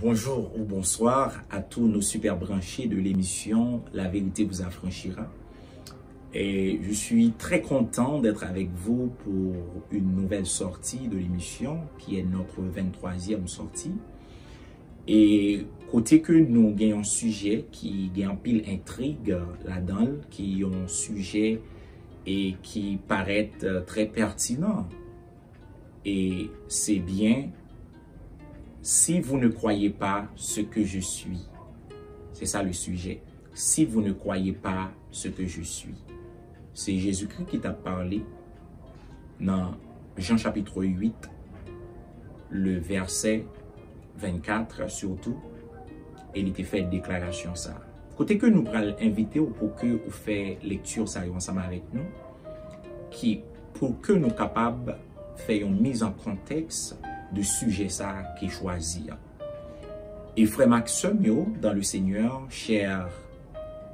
Bonjour ou bonsoir à tous nos super branchés de l'émission La vérité vous affranchira. Et je suis très content d'être avec vous pour une nouvelle sortie de l'émission qui est notre 23e sortie. Et côté que nous gagnons un sujet qui gagne pile intrigue là-dedans, qui ont un sujet et qui paraît très pertinent. Et c'est bien. Si vous ne croyez pas ce que je suis, c'est ça le sujet. Si vous ne croyez pas ce que je suis, c'est Jésus-Christ qui t'a parlé dans Jean chapitre 8, le verset 24 surtout, et il était fait une déclaration ça. Côté que nous allons inviter pour que vous fassiez lecture ça ensemble avec nous, pour que nous soyons capables de faire une mise en contexte de sujet ça qui choisi. Et frère Maxime, dans le Seigneur, chers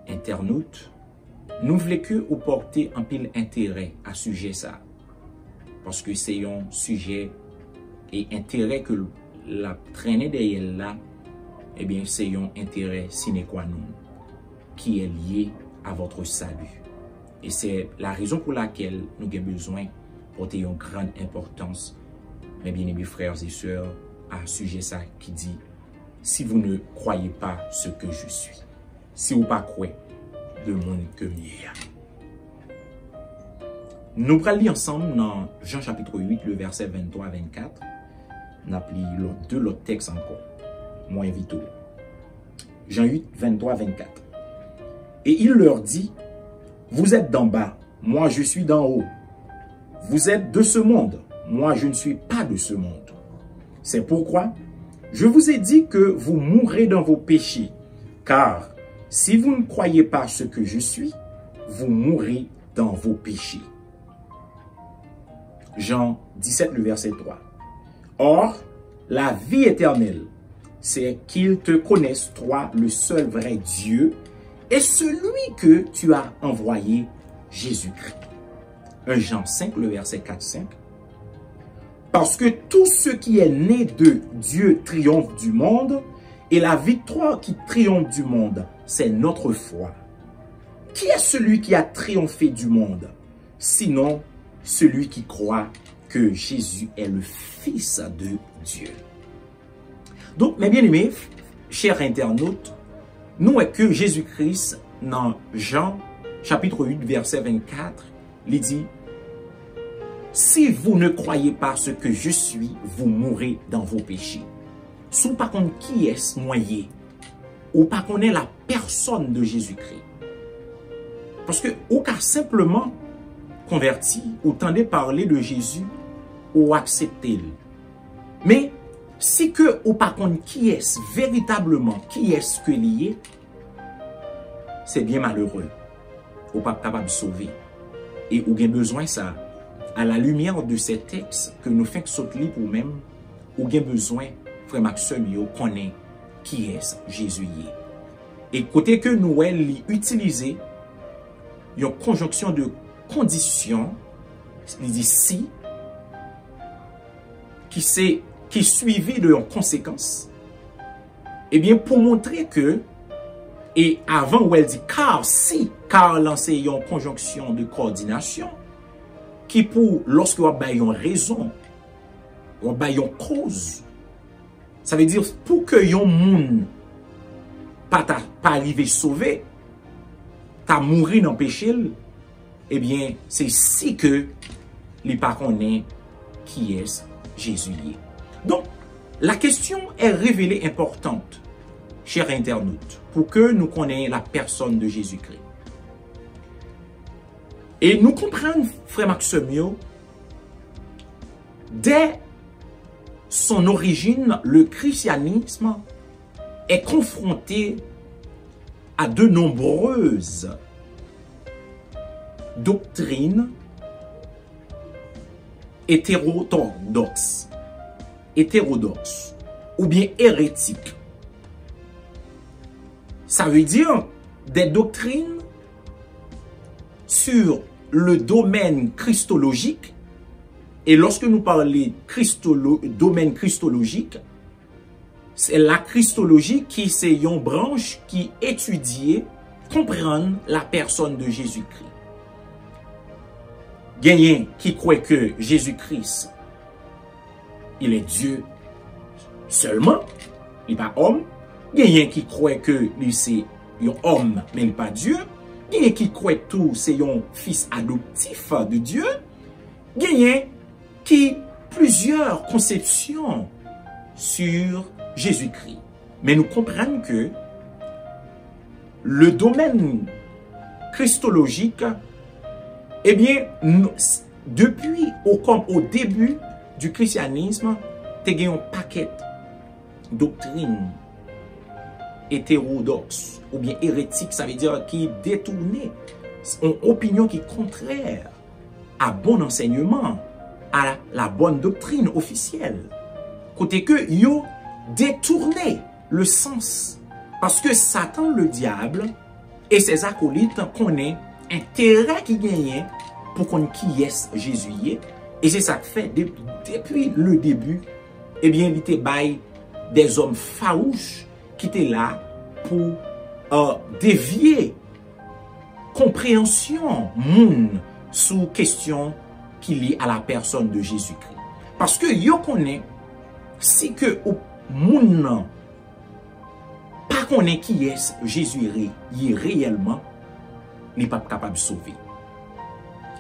internautes, nous voulons que vous portez un pile intérêt à sujet ça. Parce que c'est un sujet et intérêt que la traînée derrière là, eh bien c'est un intérêt sine qua non qui est lié à votre salut. Et c'est la raison pour laquelle nous avons besoin de porter une grande importance, mes bien-aimés frères et sœurs, à un sujet ça qui dit, si vous ne croyez pas ce que je suis, si vous ne croyez pas le monde que mieux. Nous allons lire ensemble dans Jean chapitre 8, le verset 23 à 24. Nous allons lire l'autre texte encore. Moi, invite-vous. Jean 8, 23 à 24. Et il leur dit, vous êtes d'en bas, moi je suis d'en haut. Vous êtes de ce monde. Moi, je ne suis pas de ce monde. C'est pourquoi je vous ai dit que vous mourrez dans vos péchés. Car si vous ne croyez pas ce que je suis, vous mourrez dans vos péchés. Jean 17, le verset 3. Or, la vie éternelle, c'est qu'ils te connaissent, toi, le seul vrai Dieu, et celui que tu as envoyé, Jésus-Christ. 1 Jean 5, le verset 4-5. Parce que tout ce qui est né de Dieu triomphe du monde, et la victoire qui triomphe du monde, c'est notre foi. Qui est celui qui a triomphé du monde? Sinon, celui qui croit que Jésus est le Fils de Dieu. Donc, mes bien-aimés, chers internautes, nous est que Jésus-Christ, dans Jean, chapitre 8, verset 24, il dit, si vous ne croyez pas ce que je suis, vous mourrez dans vos péchés. Si vous ne savez pas qui est noyé, ou pas connaît la personne de Jésus-Christ. Parce que vous avez simplement converti, ou tendez parler de Jésus, ou accepté. Mais si que vous ne savez pas qui est véritablement, qui est ce que lié, c'est bien malheureux. Vous n'êtes pas capable de sauver. Et vous avez besoin de ça. À la lumière de ces textes que nous faisons sauter pour même, ou bien besoin, frère Maxime, de connaître qui est Jésus. Et côté que nous allons utiliser une conjonction de conditions, il dit si, qui suivi de conséquences, et bien pour montrer que, et avant où elle dit car si, car c'est une conjonction de coordination, qui pour, lorsque vous avez une raison, vous avez une cause, ça veut dire pour que yon moun pas arriver sauvé, ta mourir dans le péché, eh bien, c'est si que les parents connaissent qui est Jésus. Donc, la question est révélée importante, chers internautes, pour que nous connaissions la personne de Jésus-Christ. Et nous comprenons, frère Maxime, dès son origine, le christianisme est confronté à de nombreuses doctrines hétérodoxes ou bien hérétiques. Ça veut dire des doctrines sur le domaine christologique. Et lorsque nous parlons domaine christologique, c'est la Christologie qui c'est une branche qui étudie, comprend la personne de Jésus-Christ. Gagnant qui croit que Jésus-Christ, il est Dieu seulement, il n'est pas homme. Gagnant qui croit que lui c'est un homme, mais il n'est pas Dieu. Gagnant qui croit tout c'est un fils adoptif de Dieu. Gagnant qui plusieurs conceptions sur Jésus-Christ. Mais nous comprenons que le domaine christologique, eh bien, depuis au début du christianisme, il y a un paquet de doctrines hétérodoxes ou bien hérétiques, ça veut dire qui détournent une opinion qui est contraire à bon enseignement, à la bonne doctrine officielle. Côté que yo détourné le sens. Parce que Satan, le diable, et ses acolytes connaissent intérêt qui gagne pour qu'on qui est Jésus. Et c'est ça que fait depuis le début, eh bien, il était bail des hommes farouches qui étaient là pour dévier compréhension moun sous question qui lie à la personne de Jésus-Christ. Parce que yo connaît si que moun pas connaît qui est Jésus réellement, il n'est pas capable de sauver.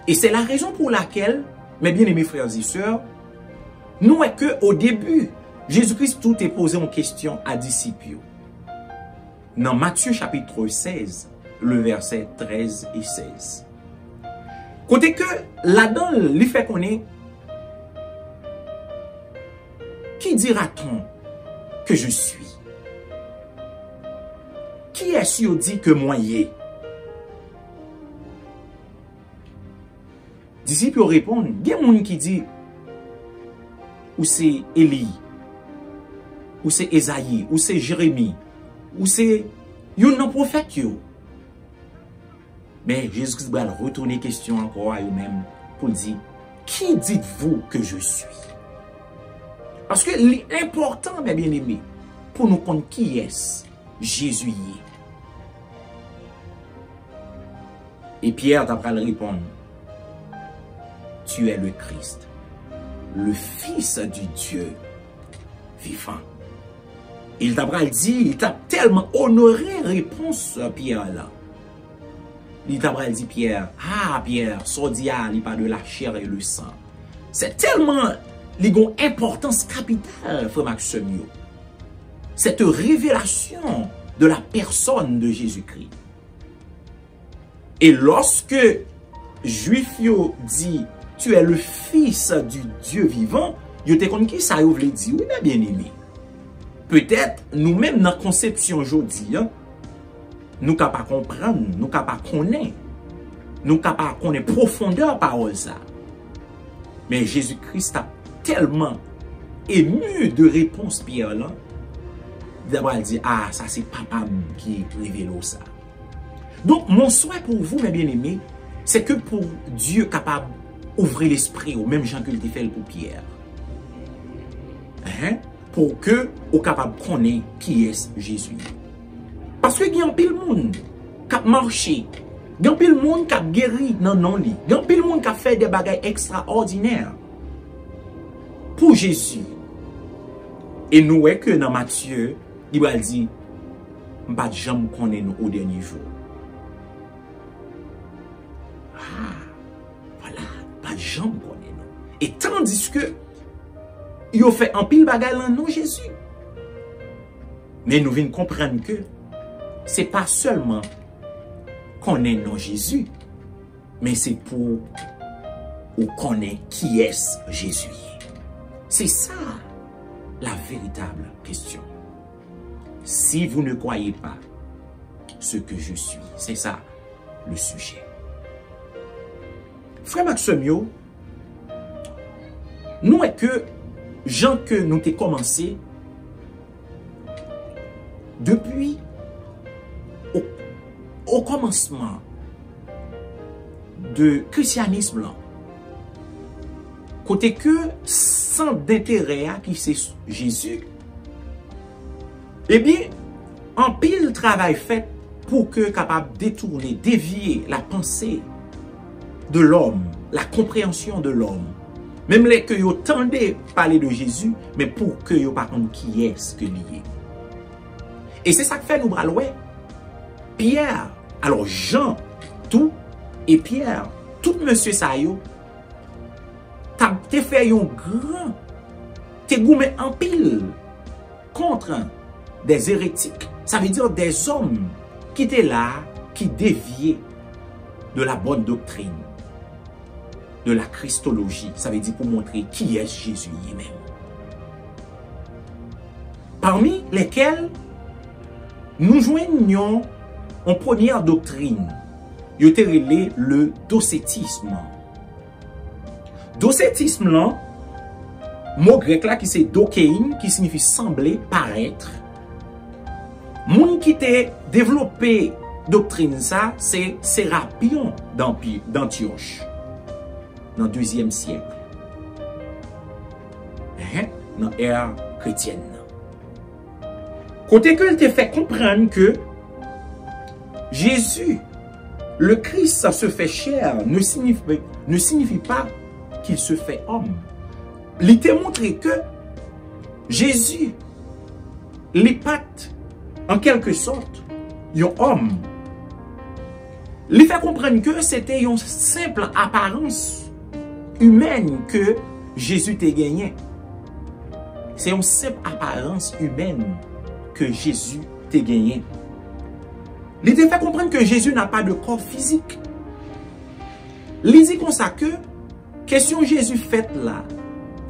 Et c'est la raison pour laquelle, mes bien-aimés frères et sœurs, nous est que au début, Jésus-Christ tout est posé en question à disciples. Dans Matthieu chapitre 16, le verset 13 et 16. Côté que là-dedans, il fait connaître, qui dira-t-on que je suis? Qui est-ce qui dit que moi y est? Disciples répondent, il y a des gens qui disent, ou c'est Élie, ou c'est Esaïe, ou c'est Jérémie, ou c'est un prophète. Mais Jésus-Christ va retourner question encore à eux-mêmes pour dire, qui dites-vous que je suis? Parce que l'important, mes bien-aimés, pour nous connaître qui est Jésus. Et Pierre t'a répondre, tu es le Christ, le Fils du Dieu vivant. Il t'a dit, il t'a tellement honoré réponse Pierre là. Il t'a dit Pierre, ah Pierre, son diable, il pas de la chair et le sang. C'est tellement une importance capitale, frère Maxime. Cette révélation de la personne de Jésus-Christ. Et lorsque Juif dit, tu es le Fils du Dieu vivant, yo te kon qui ça yo vle di, oui, bien aimé. Peut-être, nous-mêmes, dans la conception aujourd'hui, nous capables comprendre, nous capables connaître, nous capables connaître profondeur parole ça. Mais Jésus-Christ a tellement ému de réponse Pierre là, d'abord il dit, ah, ça c'est papa qui révèle ça. Donc, mon souhait pour vous, mes bien-aimés, c'est que pour Dieu capable d'ouvrir l'esprit au même gens que il fait pour Pierre. Pour que vous capable de connaître qui est Jésus. Parce que il y a un pile monde qui a marché, il y a un pile monde qui a guéri dans non-lit, il y a un pile monde qui a fait des bagages extraordinaires pour Jésus. Et nous voyons que dans Matthieu, il va dire, je ne vais jamais connaître au dernier jour. Ah, voilà, pas jamais connaître. Et tandis que il a fait un pile bagage dans nom Jésus. Mais nous venons comprendre que ce n'est pas seulement connaître non Jésus, mais c'est pour connaître qui est Jésus. C'est ça la véritable question. Si vous ne croyez pas ce que je suis, c'est ça le sujet. Frère Maxime, nous est que gens que nous avons commencé depuis au commencement de christianisme là, côté que sans d'intérêt qui c'est Jésus, Eh bien, en pile travail fait pour que capable de détourner, dévier la pensée de l'homme, la compréhension de l'homme. Même les que vous tendez parler de Jésus, mais pour que vous par contre qui est ce que lié. Et c'est ça que fait nous bralouer. Pierre, alors Jean, tout, et Pierre, tout monsieur Sayo, t'as fait un grand, t'es goumé en pile contre des hérétiques. Ça veut dire des hommes qui étaient là, qui déviaient de la bonne doctrine, de la christologie. Ça veut dire pour montrer qui est Jésus lui-même. Parmi lesquels nous joignons en première doctrine, il y a le docétisme. Docétisme, là, mot grec là qui c'est dokein, qui signifie sembler, paraître. Moun qui t'a développé doctrine ça, c'est Sérapion d'Antioche, dans le 2e siècle, dans l'ère chrétienne. Côté que il te fait comprendre que Jésus, le Christ, ça se fait chair, ne signifie pas qu'il se fait homme. Il t'a montré que Jésus, les pattes, en quelque sorte, un homme. Il fait comprendre que c'était une simple apparence humaine que Jésus t'a gagné. C'est une simple apparence humaine que Jésus t'a gagné. Il te fait comprendre que Jésus n'a pas de corps physique. Il dit comme ça que, question Jésus faite là,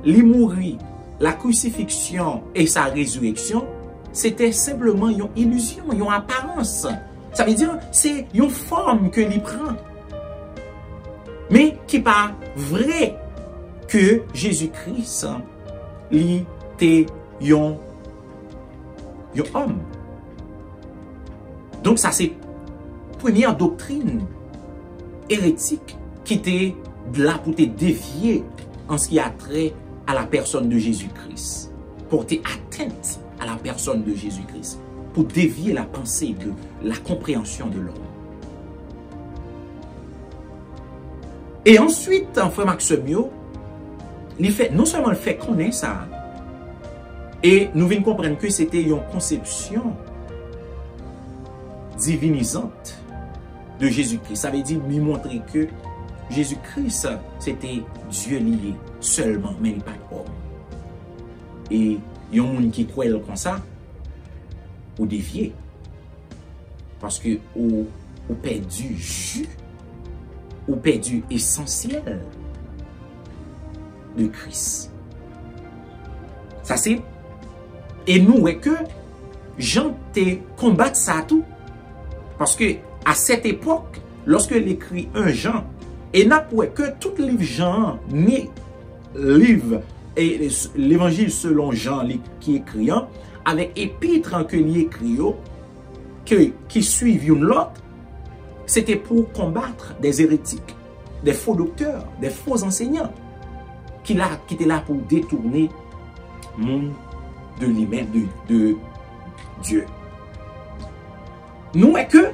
il mourit, la crucifixion et sa résurrection, c'était simplement une illusion, une apparence. Ça veut dire, c'est une forme que l'il prend. Mais qui n'est pas vrai que Jésus-Christ, il était un homme. Donc ça c'est première doctrine hérétique qui était là pour te dévier en ce qui a trait à la personne de Jésus-Christ. Porter atteinte à la personne de Jésus-Christ. Pour dévier la pensée, de la compréhension de l'homme. Et ensuite, frère Maximio, non seulement le fait qu'on ait ça, et nous venons comprendre que c'était une conception divinisante de Jésus-Christ. Ça veut dire lui montrer que Jésus-Christ, c'était Dieu lié seulement, mais pas homme. Et il y a un monde qui croit comme ça, ou dévié. Parce que ou perdu jus, ou perdu essentiel de Christ. Ça c'est. Et nous, est que Jean te combat ça tout. Parce que à cette époque, lorsque l'écrit 1 Jean, et n'a pas que tout livre Jean, ni livre et l'évangile selon Jean qui écrit, avec épître que lui écrit, qui suivent une l'autre, c'était pour combattre des hérétiques, des faux docteurs, des faux enseignants, qui étaient là pour détourner le monde de lui-même, de Dieu. Nous, est que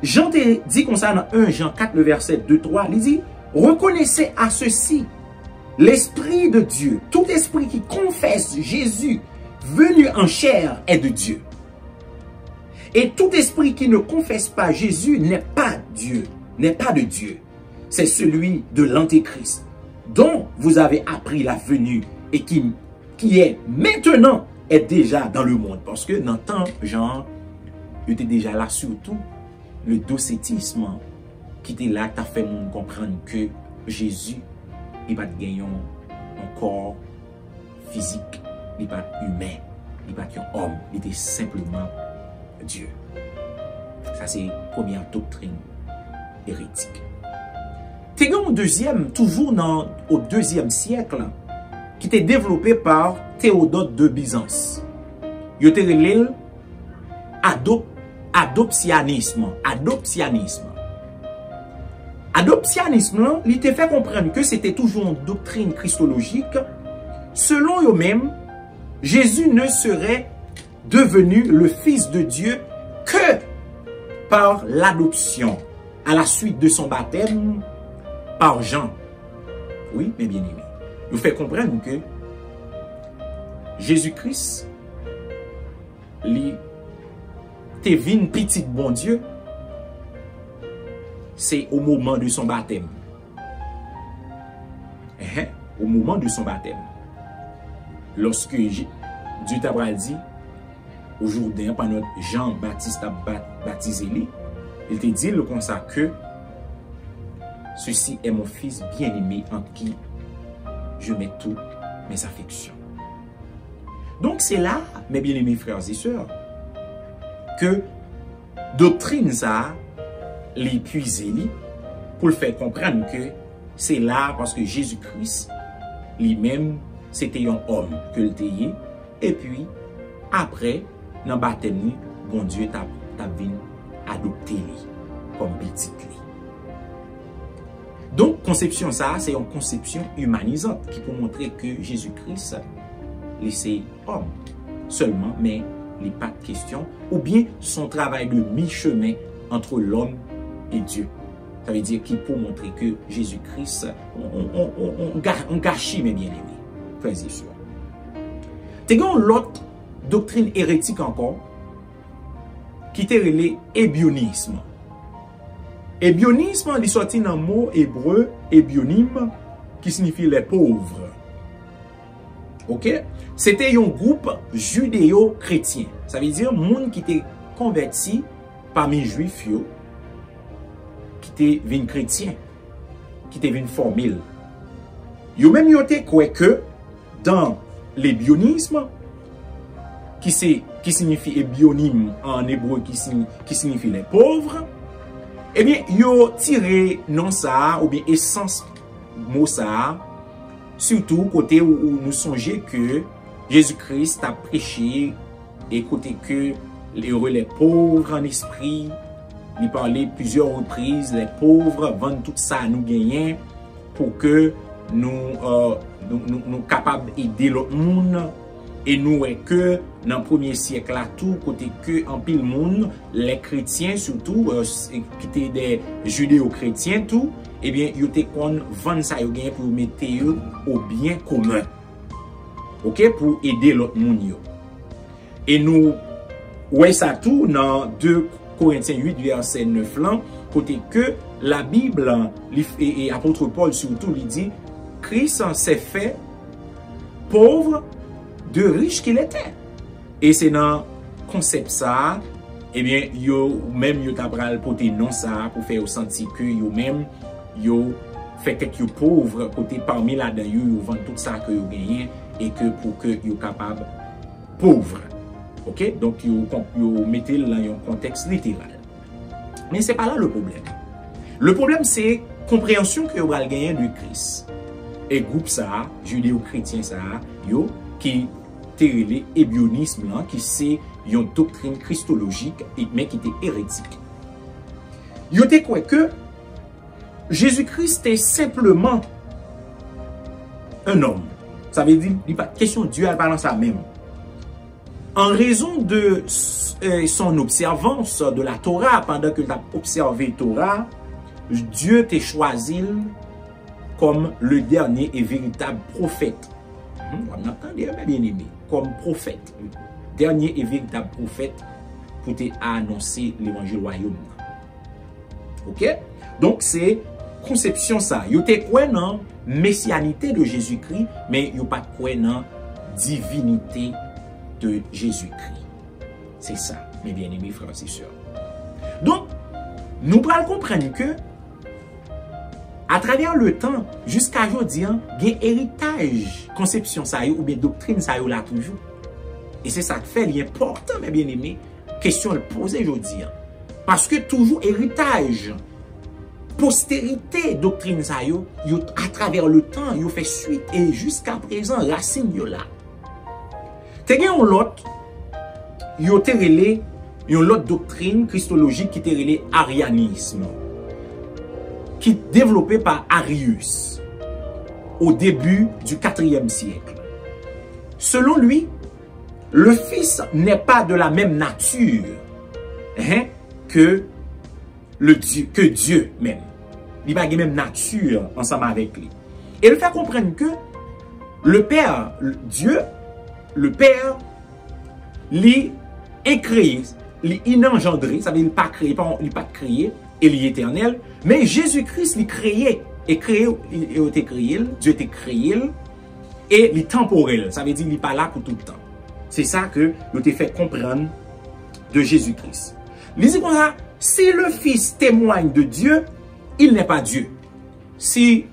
Jean te dit comme ça dans 1 Jean 4, le verset 2-3, il dit, reconnaissez à ceci l'Esprit de Dieu. Tout esprit qui confesse Jésus venu en chair est de Dieu. Et tout esprit qui ne confesse pas Jésus n'est pas Dieu, n'est pas de Dieu. C'est celui de l'Antéchrist, dont vous avez appris la venue et qui est maintenant est déjà dans le monde. Parce que dans le temps, Jean était déjà là, surtout le docétisme qui était là, qui a fait nous comprendre que Jésus, il va gagner un corps physique, il n'est pas humain, il n'est pas qu'un homme, il était simplement Dieu. Ça, c'est la première doctrine hérétique. Tégon deuxième, toujours au 2e siècle, qui était développé par Théodote de Byzance. Il était relé adoptianisme. Adoptianisme, il était fait comprendre que c'était toujours une doctrine christologique. Selon eux-mêmes, Jésus ne serait devenu le Fils de Dieu que par l'adoption, à la suite de son baptême par Jean. Oui, mes bien-aimés. Nous fait comprendre que Jésus-Christ, lui, t'es vin petit bon Dieu, c'est au moment de son baptême. Au moment de son baptême. Lorsque Dieu t'a dit, aujourd'hui, pendant Jean-Baptiste a baptisé lui, il te dit le comme ça que ceci est mon fils bien-aimé en qui je mets tous mes affections. Donc c'est là, mes bien-aimés frères et sœurs, que doctrine ça, les puiser pour le faire comprendre que c'est là parce que Jésus-Christ lui-même c'était un homme que le tayé et puis après dans le baptême bon Dieu t'a venu adopter lui comme petit lui. Donc conception ça c'est une conception humanisante qui peut montrer que Jésus-Christ c'est homme seulement mais il pas de question ou bien son travail de mi-chemin entre l'homme et Dieu. Ça veut dire qu'il peut montrer que Jésus-Christ, on gâchit mes bien-aimés, frères et sœurs. Tu as l'autre doctrine hérétique encore, qui est relé ébionisme. Ébionisme, il est sorti dans le mot hébreu, ébionim, qui signifie les pauvres. Ok? C'était un groupe judéo-chrétien. Ça veut dire, monde qui était converti parmi les juifs, qui était vin chrétien, qui était vin formule. Yo même yote quoi que dans l'ébionisme, qui signifie ébionim en hébreu, qui signifie les pauvres, eh bien, yo tiré non ça, ou bien essence mot ça, surtout côté où nous songeons que Jésus-Christ a prêché, et côté que les pauvres en esprit, il parlait plusieurs reprises, les pauvres vendent tout ça à nous gagner pour que nous capables d'aider l'autre monde. Et nous, que dans le premier siècle, là, tout côté que en pile monde, les chrétiens surtout, qui étaient des judéo-chrétiens, tout, eh bien, ils étaient qu'on vend ça pour mettre au bien commun. Ok, pour aider l'autre monde. Et nous, ouais, ça tout dans 2 Corinthiens 8, verset 9, là, côté que la Bible et apôtre Paul surtout, il dit, Christ s'est fait pauvre de riche qu'il était. Et c'est dans le concept ça, eh bien, yo même yo tabral poté non ça pour faire sentir que yo même yo fait que yo pauvre côté parmi là dedans yo vend tout ça que yo gagne et que pour que yo capable pauvre. OK? Donc yo mettez dans un contexte littéral. Mais c'est pas là le problème. Le problème c'est compréhension que yo va gagner de Christ. Et groupe ça, judéo-chrétien ça, yo qui terrelé ébionisme là, qui c'est une doctrine christologique mais qui était hérétique. Yo te quoi que Jésus-Christ est simplement un homme. Ça veut dire il pas question Dieu à parler ça même. En raison de son observance de la Torah, pendant que tu as observé Torah, Dieu t'a choisi comme le dernier et véritable prophète. On entend bien aimé, comme prophète, dernier et véritable prophète pour annoncer l'évangile royaume. Ok? Donc c'est conception ça. Yo te quoi dans messianité de Jésus-Christ, mais yo pas quoi dans divinité de Jésus-Christ. C'est ça, mes bien-aimés frères et sœurs. Donc, nous pourrons comprendre que à travers le temps, jusqu'à aujourd'hui, il y a un héritage, conception ça ou bien doctrine ça là toujours. Et c'est ça qui fait l'important, mes bien-aimés, question à poser aujourd'hui. Parce que toujours héritage, postérité, doctrine ça à travers le temps, il fait suite et jusqu'à présent, racine là. T'es un l'autre, il y a l'autre doctrine christologique qui est relé arianisme, qui est développé par Arius au début du IVe siècle. Selon lui, le Fils n'est pas de la même nature que Dieu même. Il n'a pas la même nature ensemble avec lui. Et il fait comprendre que le Père, Dieu, le Père, lui est créé, lui est engendré, ça veut dire pas créé, il pas créé, et il est éternel, mais Jésus-Christ lui créé, et créé, il a été créé, Dieu a été créé, et il est temporel, ça veut dire qu'il n'est pas là pour tout le temps. C'est ça que nous t'ai fait comprendre de Jésus-Christ. Il dit comme ça, si le Fils témoigne de Dieu, il n'est pas Dieu. Si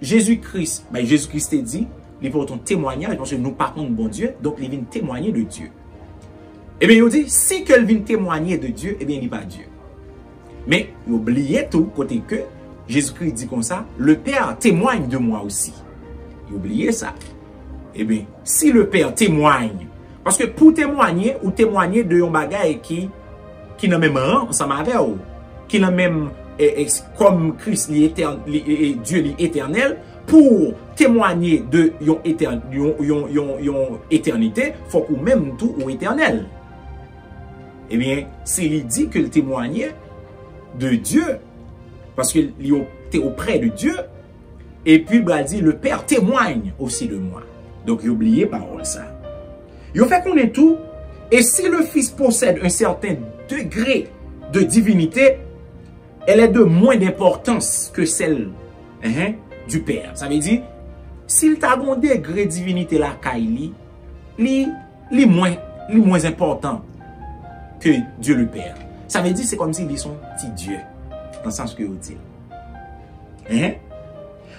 Jésus-Christ, ben Jésus-Christ t'a dit, il faut un témoignage, parce que nous partons de bon Dieu, donc il vient témoigner de Dieu. Eh bien, il dit, si qu'elle vient témoigner de Dieu, eh bien, il n'est pas Dieu. Mais, il oubliait tout, côté que Jésus-Christ dit comme ça, le Père témoigne de moi aussi. Il oubliait ça. Eh bien, si le Père témoigne, parce que pour témoigner, ou témoigner de un bagage qui n'a même rang, ça m'a fait, qui n'a même, comme Christ, Dieu l'éternel, pour témoigner de yon éternité, il faut qu'on même tout au éternel. Eh bien, s'il dit que le témoignait de Dieu, parce qu'il était auprès de Dieu, et puis il dit, le Père témoigne aussi de moi. Donc, il oublié parole ça. Il fait qu'on est tout, et si le Fils possède un certain degré de divinité, elle est de moins d'importance que celle du Père. Ça veut dire, s'il t'a un degré de divinité la Kaili, li moins important que Dieu le Père. Ça veut dire, c'est comme s'ils sont petits dieux, dans le sens que vous dites.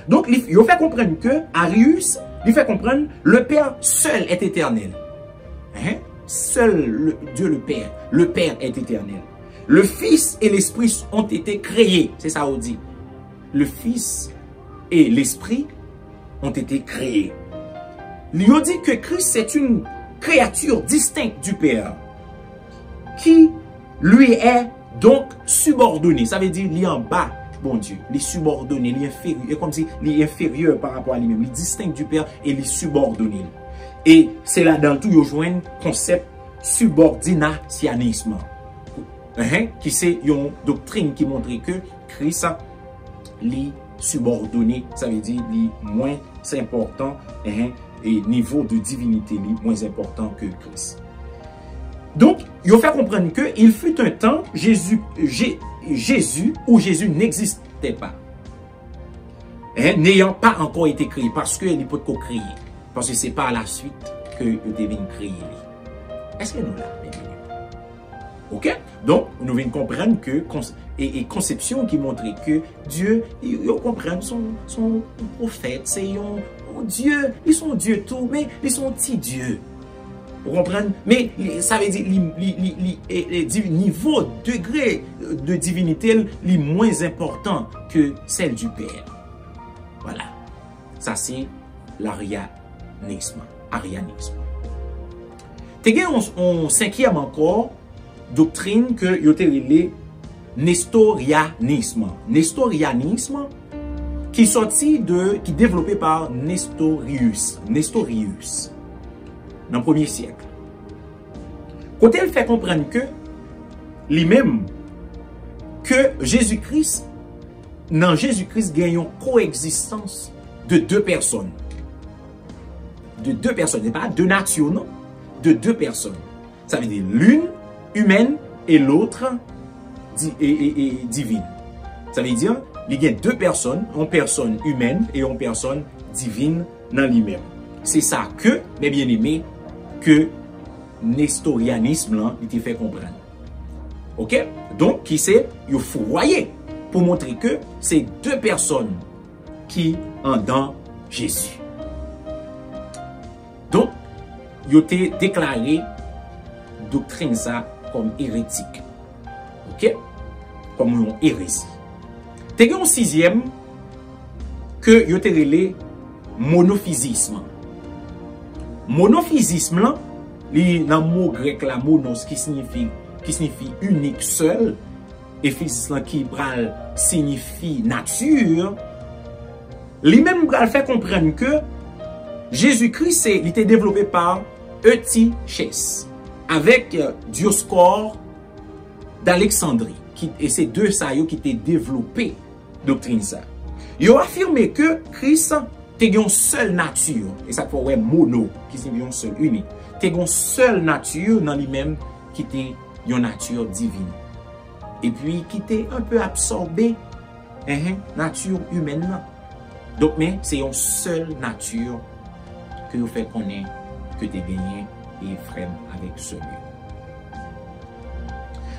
Donc, il fait comprendre que Arius, il fait comprendre le Père seul est éternel. Seul Dieu le Père est éternel. Le Fils et l'Esprit ont été créés. C'est ça, on dit. Le Fils et l'Esprit ont été créés. Il dit que Christ c'est une créature distincte du Père qui lui est donc subordonné. Ça veut dire il est en bas, bon Dieu. Il est subordonné, il est inférieur. Et comme si il est inférieur par rapport à lui-même. Il est distinct du Père et il est subordonné. Et c'est là dans tout, il y a un concept subordinationnisme. Qui c'est une doctrine qui montre que Christ est subordonné, ça veut dire qu'il est moins important et niveau de divinité est moins important que Christ. Donc, il faut faire comprendre qu'il fut un temps, Jésus n'existait pas. N'ayant pas encore été créé, parce qu'il peut pas créer. Parce que c'est par la suite que il devient créé. Est-ce que nous l'avons? Ok? Donc, nous venons comprendre que, et conception qui montre que Dieu, il comprend son prophète, c'est un Dieu, ils sont Dieu tout, mais ils sont petits dieux. Vous comprenez? Mais ça veut dire, le niveau, degré de divinité, est moins important que celle du Père. Voilà. Ça, c'est l'arianisme. T'es on cinquième encore, doctrine que yote relé nestorianisme. Nestorianisme qui sorti qui développé par Nestorius dans le 1er siècle. Côté elle fait comprendre que lui-même que Jésus-Christ dans Jésus-Christ gagne une coexistence de deux personnes. De deux personnes, et pas deux natures, non, de deux personnes. Ça veut dire l'une humaine et l'autre divine. Ça veut dire il y a deux personnes, une personne humaine et une personne divine dans lui-même. C'est ça que, mes bien-aimés, que nestorianisme là, il te fait comprendre. Ok? Donc, qui c'est? Il faut voyer pour montrer que c'est deux personnes qui en dans Jésus. Donc, il a déclaré doctrine ça comme hérétique. Ok? Comme une hérésie. T'es un sixième que il a relé monophysisme. Monophysisme là, dans le mot grec la monos qui signifie unique, seul, et physisme qui signifie nature, lui-même fait comprendre que Jésus-Christ il était développé par Eutychès avec Dioscore d'Alexandrie. Et c'est deux ça qui étaient développé doctrine ça. Ils ont affirmé que Christ était une seule nature. Et ça fait mono, qui signifie une seule, unique. C'était une seule nature dans lui-même qui était une nature divine. Et puis qui était un peu absorbé nature humaine. Donc, mais c'est une seule nature que vous faites connaître que tu as gagné et frère avec celui.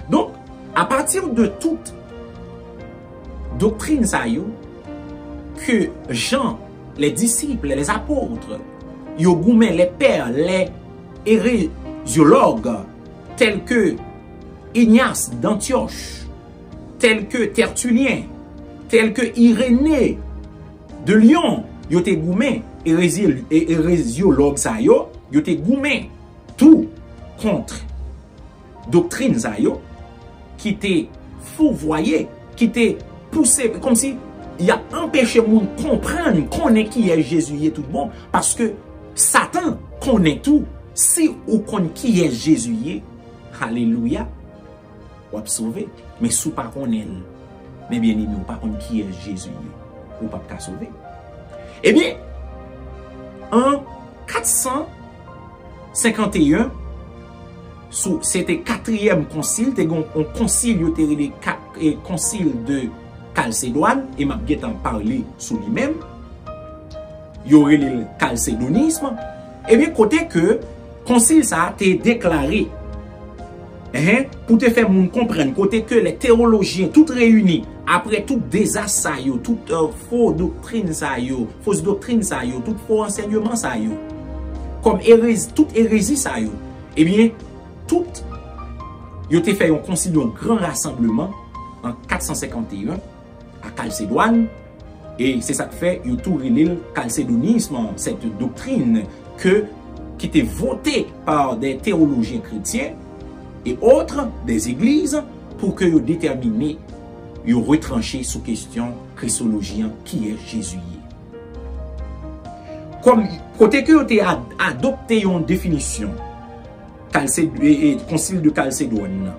Donc, à partir de toute doctrine ça que Jean, les disciples, les apôtres, les pères, les hérésiologues, tels que Ignace d'Antioche, tels que Tertullien, tels que Irénée de Lyon, yo te goumé hérésiologue ça yo te goumé tout contre doctrine ça yo qui te fourvoyé, qui te poussé comme si il a empêché moun comprendre qu'on est qui est Jésus tout bon parce que Satan connaît tout. Si ou connaît qui est Jésus, alléluia, ou sauver. Mais sous pas connaît, mais bien aimé ou pas connaît qui est Jésus, ou pas qu'à sauver. Eh bien, en 451, c'était 4e concile, un concile, le concile de Chalcédoine, et m'a en parlé sous lui-même, il y aurait le chalcédonisme, et bien, côté que concile ça a été déclaré, pour te faire comprendre, côté que les théologiens, toutes réunis, après tout désastre, toute fausse doctrine, fausse doctrine, tout faux enseignement, comme toute hérésie, eh bien, tout, ils ont fait un concile, un grand rassemblement en 451 à Chalcédoine, et c'est ça que fait, ils ont tout le chalcédonisme, cette doctrine qui était votée par des théologiens chrétiens et autres, des églises, pour que ils déterminent, ils retranché sous question christologie qui est Jésus. Comme côté que vous avez adopté une définition concile de Chalcédoine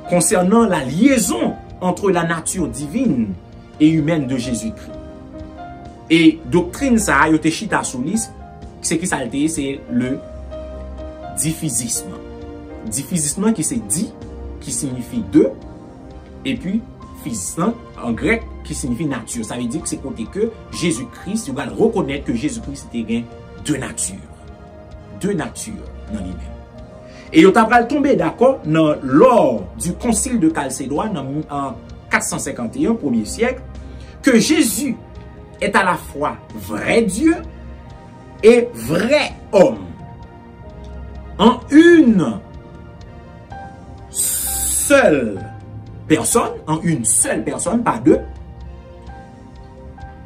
concernant la liaison entre la nature divine et humaine de Jésus-Christ. Et doctrine ça a été chita sous c'est qui ça c'est le diffusisme. Diffusisme qui c'est dit, qui signifie deux, et puis physisme en grec qui signifie nature. Ça veut dire que c'est côté que Jésus-Christ, vous allez reconnaître que Jésus-Christ était deux natures. Deux natures dans lui-même. Et vous avez tombé d'accord lors du concile de Chalcédoine en 451, 1er siècle, que Jésus est à la fois vrai Dieu et vrai homme. En une seule personne, pas deux,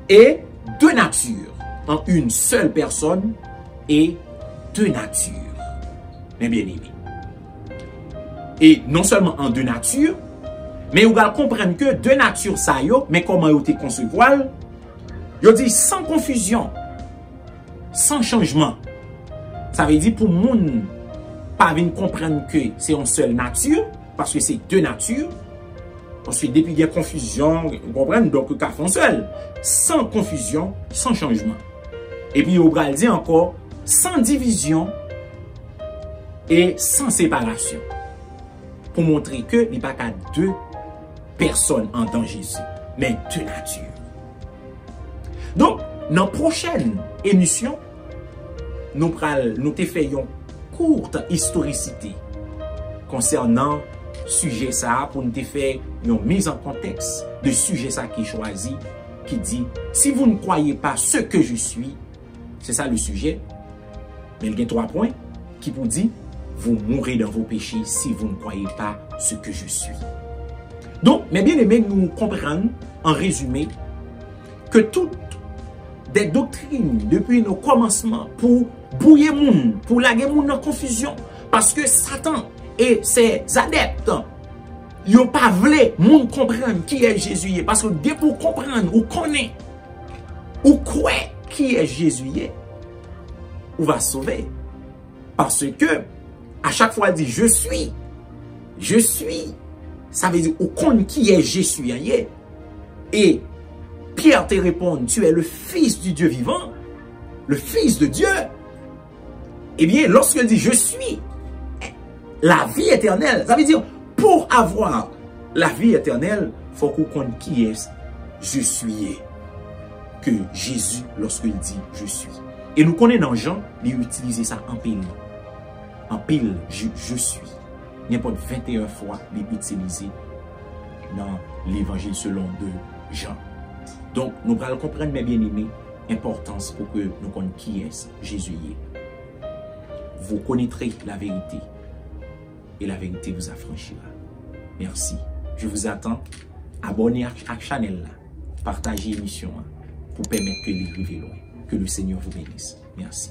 et deux natures, en une seule personne et deux natures, mes bien-aimés. Et non seulement en deux natures, mais vous allez comprendre que deux natures ça y est, mais comment vous te concevoir, vous dit sans confusion, sans changement. Ça veut dire pour moun pas venir comprendre que c'est une seule nature, parce que c'est deux natures. Ensuite, depuis qu'il y a confusion, vous comprenez, donc le cas font seul. Sans confusion, sans changement. Et puis, on va dire encore, sans division et sans séparation. Pour montrer que il n'y a pas qu'à deux personnes en tant que Jésus, mais deux natures. Donc, dans la prochaine émission, nous te faisons courte historicité concernant sujet ça pour nous faire une mise en contexte de sujet ça qui choisi qui dit si vous ne croyez pas ce que je suis, c'est ça le sujet, mais il y a 3 points qui vous dit vous mourrez dans vos péchés si vous ne croyez pas ce que je suis. Donc mes bien-aimés, nous comprenons en résumé que toutes des doctrines depuis nos commencements pour bouiller moun, pour laguer moun en confusion, parce que Satan et ses adeptes, ils n'ont pas voulu moun comprendre qui est Jésus. Parce que dès pour comprendre, ou connaît, ou croit qui est Jésus, ou va sauver. Parce que, à chaque fois, elle dit, je suis. Ça veut dire, au compte qui est, je suis. Et Pierre te répond, tu es le fils du Dieu vivant, le fils de Dieu. Eh bien, lorsqu'elle dit, je suis la vie éternelle, ça veut dire, pour avoir la vie éternelle, il faut qu'on compte qui est, je suis. Que Jésus, lorsqu'il dit, je suis. Et nous connaissons dans Jean, il utilise ça en pile. En pile, je suis. N'importe 21 fois, il utilise dans l'évangile selon de Jean. Donc, nous allons comprendre, mes bien-aimés, l'importance pour que nous connaissions qui est Jésus. Vous connaîtrez la vérité et la vérité vous affranchira. Merci. Je vous attends. Abonnez à la chaîne, partagez l'émission pour permettre que les arrive loin. Que le Seigneur vous bénisse. Merci.